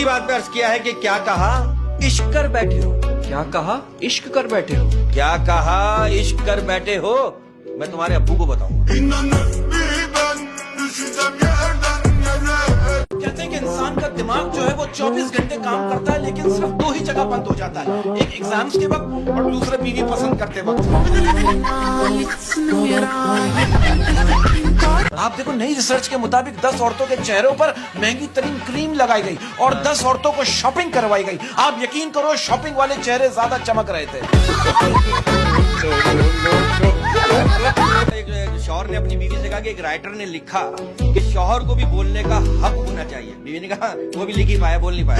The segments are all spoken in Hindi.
बात पे अर्ज किया है कि क्या कहा, इश्क कर बैठे हो। क्या कहा? इश्क कर बैठे हो। क्या कहा, इश्क कर बैठे हो। मैं तुम्हारे अब्बू को बताऊंगा। कहते हैं कि इंसान का दिमाग जो है वो 24 घंटे काम करता है, लेकिन सिर्फ 2 ही जगह बंद हो जाता है, एक एग्जाम्स के वक्त और दूसरा बीवी पसंद करते वक्त। आप देखो, नई रिसर्च के मुताबिक 10 औरतों के चेहरों पर महंगी तरीन क्रीम लगाई गई और 10 औरतों को शॉपिंग करवाई गई। आप यकीन करो, शॉपिंग वाले चेहरे ज्यादा चमक रहे थे। एक शौहर ने अपनी बीवी से कहा कि एक राइटर ने लिखा कि शौहर को भी बोलने का हक होना चाहिए। बीवी ने कहा वो भी लिख ही पाया, बोल नहीं पाया।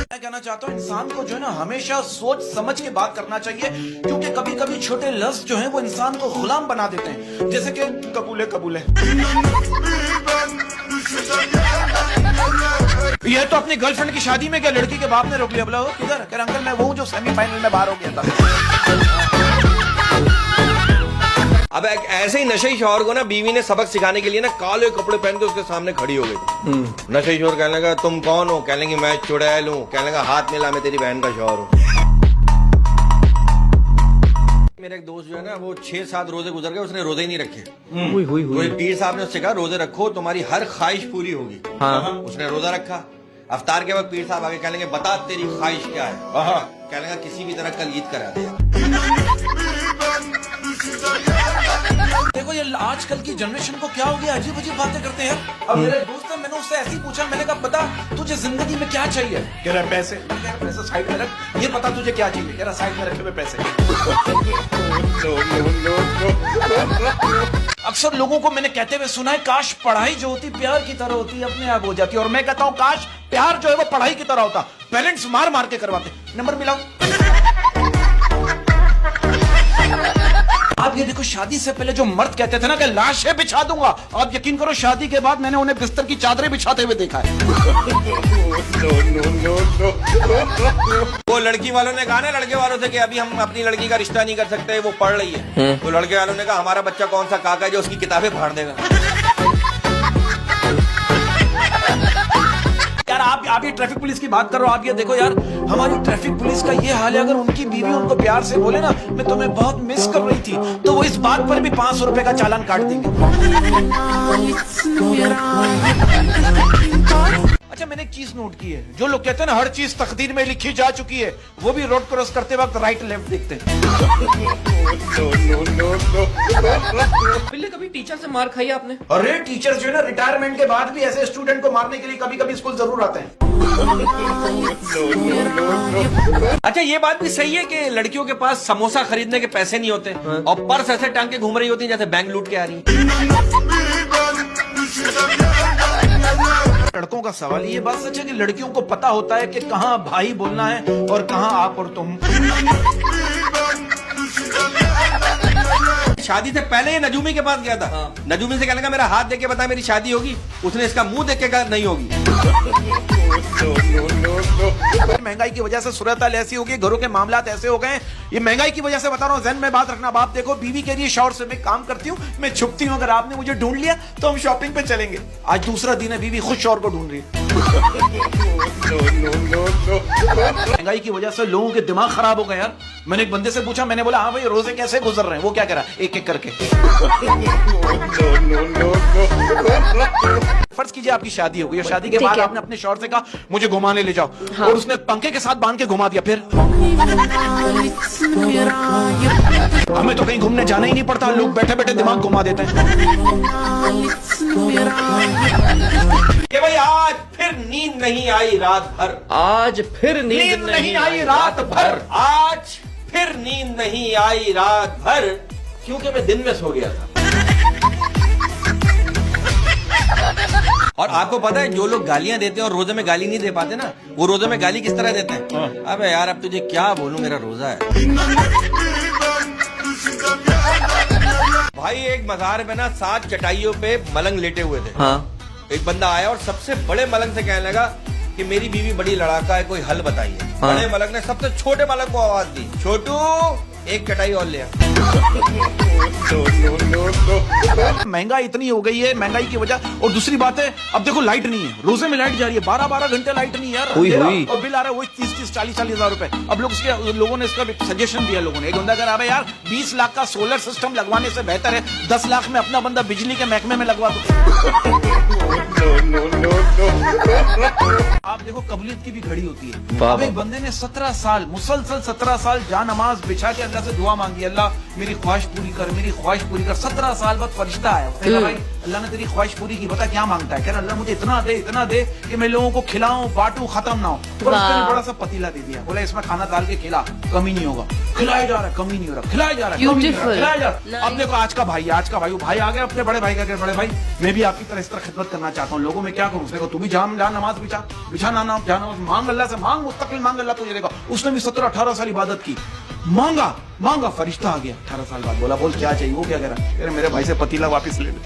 मैं कहना चाहता हूँ, इंसान को जो है ना हमेशा सोच समझ के बात करना चाहिए, क्योंकि कभी कभी छोटे लफ्ज जो हैं वो इंसान को गुलाम बना देते हैं, जैसे कि कबूले कबूले। ये तो अपनी गर्लफ्रेंड की शादी में क्या लड़की के बाप ने रोक लिया, बोला किधर, कह अंकल मैं वो हूँ जो सेमीफाइनल में बाहर हो गया था। अब एक ऐसे ही नशे शौहर को ना बीवी ने सबक सिखाने के लिए ना काले कपड़े पहन के उसके सामने खड़ी हो गई। नशे शौहर कहने लगा तुम कौन हो, कहने लगी मैं चुड़ैल हूँ, कहने लगा हाथ मिला मैं तेरी बहन का शौहर हूँ। मेरा एक दोस्त जो है ना वो 6-7 रोजे गुजर गए, उसने रोजे ही नहीं रखे। तो पीर साहब ने उससे कहा रोजे रखो तुम्हारी हर ख्वाहिश पूरी होगी। उसने रोजा रखा। अफ्तार के वक्त पीर साहब आगे कहने लगे बता तेरी ख्वाहिश क्या है। कहने लगा किसी भी तरह कल ईद करा दे। देखो ये आजकल की जनरेशन को क्या हो गया, अजीब अजीब बातें करते हैं। अब मेरे दोस्त ने, मैंने उससे ऐसे ही पूछा, मैंने कहा बता तुझे जिंदगी में क्या चाहिए। कह रहा पैसे। मैं कह रहा पैसे साइड में रख, ये पता तुझे क्या चाहिए। कह रहा साइड में रखे हुए पैसे। अक्सर लोगों को मैंने कहते हुए सुना है काश पढ़ाई जो होती प्यार की तरह होती, अपने आप हो जाती। और मैं कहता हूँ काश प्यार जो है वो पढ़ाई की तरह होता, पेरेंट्स मार मार के करवाते। नंबर मिलाओ। आप ये देखो, शादी से पहले जो मर्द कहते थे ना कि लाशें बिछा दूंगा, आप यकीन करो शादी के बाद मैंने उन्हें बिस्तर की चादरें बिछाते हुए देखा है। वो लड़की वालों ने कहा ना लड़के वालों से कि अभी हम अपनी लड़की का रिश्ता नहीं कर सकते, वो पढ़ रही है। तो लड़के वालों ने कहा हमारा बच्चा कौन सा काका है जो उसकी किताबें फाड़ देगा। यार आप ये ट्रैफिक पुलिस की बात कर रहे हो। आप ये देखो यार, हमारी ट्रैफिक पुलिस का ये हाल है, अगर उनकी बीवी उनको प्यार से बोले ना मैं तुम्हें बहुत मिस कर रही थी, तो वो इस बात पर भी 500 रुपए का चालान काट देंगे। अच्छा, मैंने एक चीज नोट की है, जो लोग कहते हैं ना हर चीज तकदीर में लिखी जा चुकी है, वो भी रोड क्रॉस करते वक्त राइट लेफ्ट देखते हैं। पहले कभी टीचर से मार खाई आपने? अरे टीचर जो है ना रिटायरमेंट के बाद भी ऐसे स्टूडेंट को मारने के लिए कभी कभी स्कूल जरूर आते हैं। अच्छा, ये बात भी सही है कि लड़कियों के पास समोसा खरीदने के पैसे नहीं होते और पर्स ऐसे टांग के घूम रही होती है जैसे बैंक लूट के आ रही। लड़कों का सवाल, ये बात सच है कि लड़कियों को पता होता है कि कहाँ भाई बोलना है और कहाँ आप और तुम। शादी से पहले ये नजूमी के पास गया था। नजूमी से कहने लगा मेरा हाथ देख के बता मेरी शादी होगी। उसने इसका मुंह देख के कहा नहीं होगी। महंगाई की वजह से सूरत हाल ऐसी हो गई, घरों के मामलात ऐसे हो गए। ये महंगाई की वजह से बता रहा हूँ, ज़हन में बात रखना। बाप देखो, बीवी कह रही है शौहर से मैं काम करती हूँ, मैं छुपती हूँ, अगर आपने मुझे ढूंढ लिया तो हम शॉपिंग पे चलेंगे। आज दूसरा दिन है, बीवी खुद शौहर को ढूंढ रही है। महंगाई की वजह से लोगों के दिमाग खराब हो गए यार। मैंने एक बंदे से पूछा, मैंने बोला हाँ भाई रोजे कैसे गुजर रहे हैं, वो क्या कह रहा है एक एक करके। फर्ज कीजिए आपकी शादी हो गई और शादी के बाद आपने अपने शौहर से कहा मुझे घुमाने ले जाओ, और उसने पंखे के साथ बांध के घुमा दिया, फिर हमें तो कहीं घूमने जाना ही नहीं पड़ता, लोग बैठे बैठे दिमाग घुमा देते हैं। कि भाई आज फिर नींद नहीं आई रात भर, आज फिर नींद नहीं आई रात भर, आज फिर नींद नहीं आई रात भर, क्योंकि मैं दिन में सो गया था। और आपको पता है जो लोग गालियां देते हैं और रोजे में गाली नहीं दे पाते ना, वो रोजे में गाली किस तरह देते हैं? अबे यार अब तुझे क्या बोलूं, मेरा रोजा है। भाई एक मज़ार में ना 7 चटाइयों पे मलंग लेटे हुए थे। एक बंदा आया और सबसे बड़े मलंग से कहने लगा कि मेरी बीवी बड़ी लड़ाका है, कोई हल बताइए। बड़े मलंग ने सबसे छोटे मलंग को आवाज दी, छोटू एक कटाई और ले आ। महंगाई इतनी हो गई है, महंगाई की वजह। और दूसरी बात है, अब देखो लाइट नहीं है, रोजे में लाइट जा रही है, 12-12 घंटे लाइट नहीं है यार। हुई। और बिल आ रहा है वही 30-30, 40-40 हजार रुपए। अब लोगों ने इसका सजेशन दिया, लोगों ने एक बंदा कह रहा है यार 20 लाख का सोलर सिस्टम लगवाने से बेहतर है 10 लाख में अपना बंदा बिजली के महकमे में लगवा दो। आप देखो कबूलियत की भी घड़ी होती है। अब एक बंदे ने 17 साल मुसलसल 17 साल जान नमाज बिछा के अल्लाह से दुआ मांगी, अल्लाह मेरी ख्वाहिश पूरी कर, मेरी ख्वाहिश पूरी कर। 17 साल बाद फरिश्ता आया, कहता भाई अल्लाह ने तेरी ख्वाहिश पूरी की, बता क्या मांगता है? कह रहा अल्लाह मुझे इतना दे कि मैं लोगों को खिलाऊं, बांटूं, खत्म ना हो। और उसने बड़ा सा पतीला दे दिया, बोला इसमें खाना डाल के खिला, कमी नहीं होगा। खिलाया जा रहा है, कमी नहीं हो रहा, खिलाया जा रहा है, कमी नहीं हो रहा, खिलाया जा रहा है। अब देखो आज का भाई वो भाई आ गया अपने बड़े भाई का, बड़े भाई मैं भी आपकी तरह इस तरह खिदमत करना चाहता हूँ, लोगों में क्या करूँ? उसने कहा तू भी जा नमाज बिछा ना मांग अल्लाह से, मांग मुस्तकिल मांग, अल्लाह तुझे देगा। उसने भी 17-18 साल इबादत की, मांगा फरिश्ता आ गया 18 साल बाद, बोला बोल क्या चाहिए? वो क्या कह रहा है? मेरे भाई से पतीला वापस ले ले।